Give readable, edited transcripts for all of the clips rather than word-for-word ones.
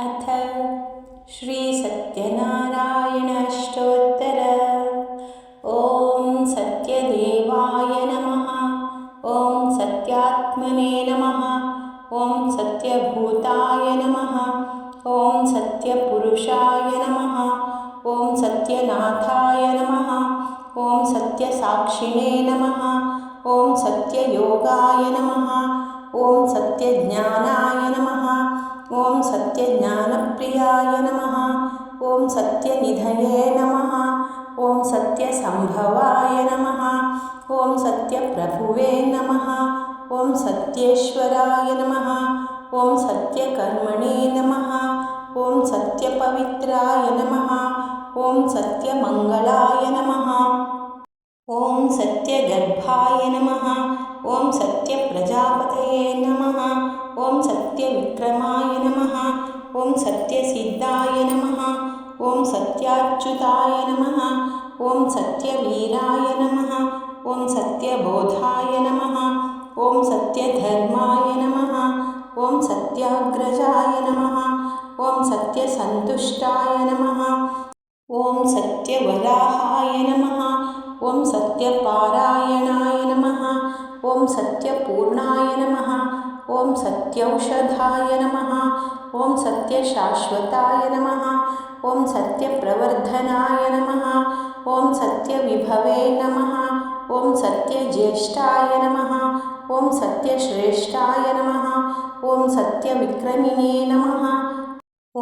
अथ श्रीसत्यनारायणाष्टोत्तर। ॐ सत्यदेवाय नमः। ॐ सत्यात्मने नमः। ॐ सत्यभूताय नमः। ॐ सत्यपुरुषाय नमः। ॐ सत्यनाथाय नमः। ॐ सत्यसाक्षिणे नमः। ॐ सत्ययोगाय नमः। ॐ सत्यज्ञानाय नमः। ॐ सत्यज्ञानप्रियाय नमः। ॐ सत्यनिधये नमः। ॐ सत्यसम्भवाय नमः। ॐ सत्यप्रभुवे नमः। ॐ सत्येश्वराय नमः। ॐ सत्यकर्मणे नमः। ॐ सत्यपवित्राय नमः। ॐ सत्यमङ्गलाय नमः। ॐ सत्यगर्भाय नमः। ॐ सत्यप्रजापतये नमः। ॐ सत्यविक्रमाय नमः। ॐ सत्यसिद्धाय नमः। ॐ सत्याच्युताय नमः। ॐ सत्यवीराय नमः। ॐ सत्यबोधाय नमः। ॐ सत्यधर्माय नमः। ॐ सत्याग्रजाय नमः। ॐ सत्यसन्तुष्टाय नमः। ॐ सत्यवराहाय नमः। ॐ सत्यपारायणाय नमः। ॐ सत्यपूर्णाय नमः। ॐ सत्यौषधाय नमः। ॐ सत्यशाश्वताय नमः। ॐ सत्यप्रवर्धनाय नमः। ॐ सत्यविभवे नमः। ॐ सत्यज्येष्ठाय नमः। ॐ सत्यश्रेष्ठाय नमः। ॐ सत्यविक्रमिणे नमः।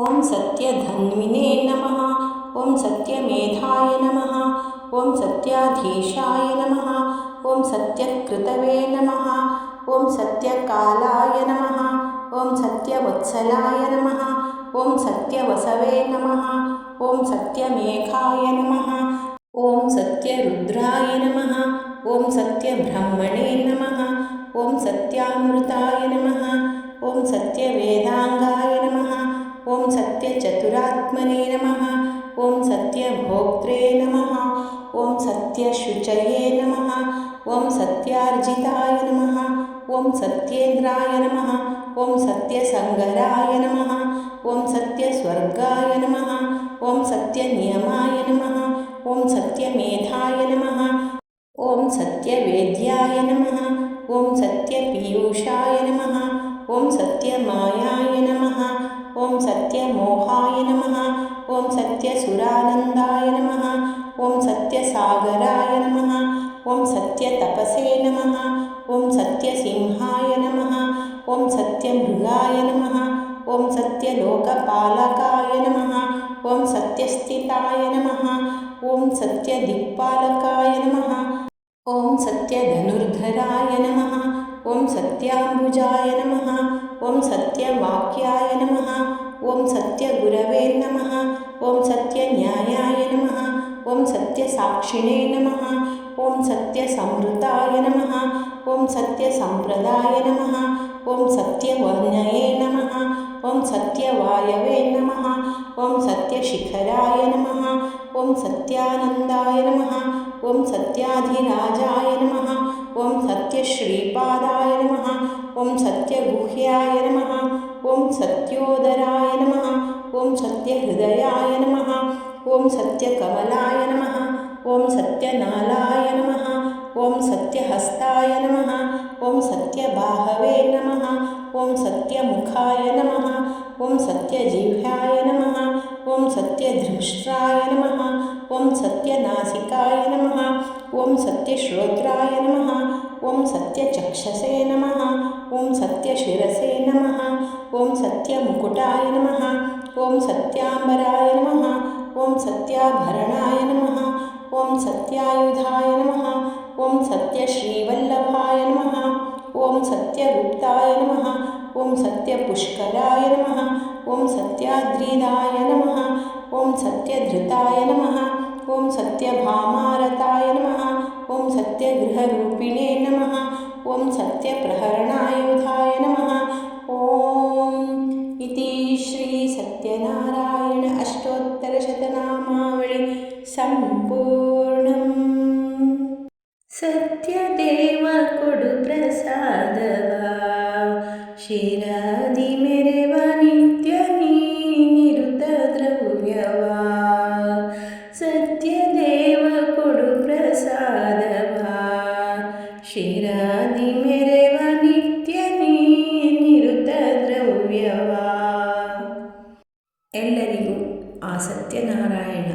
ॐ सत्यधन्विने नमः। ॐ सत्यमेधाय नमः। ॐ सत्याधीशाय नमः। ॐ सत्यकृतवे नमः। ॐ सत्यकालाय नमः। ॐ सत्यवत्सलाय नमः। ॐ सत्यवसवे नमः। ॐ सत्यमेघाय नमः। ॐ सत्यरुद्राय नमः। ॐ सत्यब्रह्मणे नमः। ॐ सत्यामृताय नमः। ॐ सत्यवेदाङ्गाय नमः। ॐ सत्यचतुरात्मने नमः। ॐ सत्यभोक्त्रे नमः। ॐ सत्यशुचये नमः। ॐ सत्यार्जिताय नमः। ॐ सत्येन्द्राय नमः। ॐ सत्यसङ्गराय नमः। ॐ सत्यस्वर्गाय नमः। ॐ सत्यनियमाय नमः। ॐ सत्यमेधाय नमः। ॐ सत्यवेद्याय नमः। ॐ सत्यपीयूषाय नमः। ॐ सत्यमायाय नमः। ॐ सत्यमोहाय नमः। ॐ सत्यसुरानन्दाय नमः। ॐ सत्यसागराय नमः। ॐ सत्यतपसे नमः। ॐ सत्यसिंहाय नमः। ॐ सत्यमृगाय नमः। ॐ सत्यलोकपालकाय नमः। ॐ सत्यस्थिताय नमः। ॐ सत्यदिक्पालकाय नमः। ॐ सत्यधनुर्धराय नमः। ॐ सत्याम्बुजाय नमः। ॐ सत्यवाक्याय नमः। ॐ सत्यगुरवे नमः। ॐ सत्यन्यायाय नमः। ॐ सत्यसाक्षिणे नमः। ॐ सत्यसंवृताय नमः। ॐ सत्यसम्प्रदाय नमः। ॐ सत्यवर्णये नमः। ॐ सत्यवायवे नमः। ॐ सत्यशिखराय नमः। ॐ सत्यानन्दाय नमः। ॐ सत्याधिराजाय नमः। ॐ सत्यश्रीपादाय नमः। ॐ सत्यगुह्याय नमः। ॐ सत्योदराय नमः। ॐ सत्यहृदयाय नमः। ॐ सत्यकमलाय नमः। ॐ सत्यनालाय नमः। ॐ सत्यहस्ताय नमः। ॐ सत्यबाहवे नमः। ॐ सत्यमुखाय नमः। ॐ सत्यजिह्वाय नमः। ॐ सत्यधृष्ट्राय नमः। ॐ सत्यनासिकाय नमः। ॐ सत्यश्रोत्राय नमः। ॐ सत्यचक्षसे नमः। ॐ सत्यशिरसे नमः। ॐ सत्यमुकुटाय नमः। ॐ सत्याम्बराय नमः। ॐ सत्याभरणाय नमः। ॐ सत्यायुधाय नमः। ॐ सत्यश्रीवल्लभाय नमः। ॐ सत्यगुप्ताय नमः। ॐ सत्यपुष्कराय नमः। ॐ सत्याद्रिदाय नमः। ॐ सत्यधृताय नमः। ॐ सत्यभामारताय नमः। ॐ सत्यगृहरूपिणे नमः। ॐ सत्यप्रहरणायुधाय नमः। ॐ इति श्री सत्यनारायण अष्टोत्तरशतनामावळि सम्पूर्णम्। सत्यदेव कोडु प्रसादवा शिरादि मेरेव नित्य नी ಸತ್ಯನಾರಾಯಣ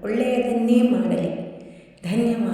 ಒಳ್ಳೆಯದನ್ನೇ ಮಾಡಲಿ. ಧನ್ಯವಾದ.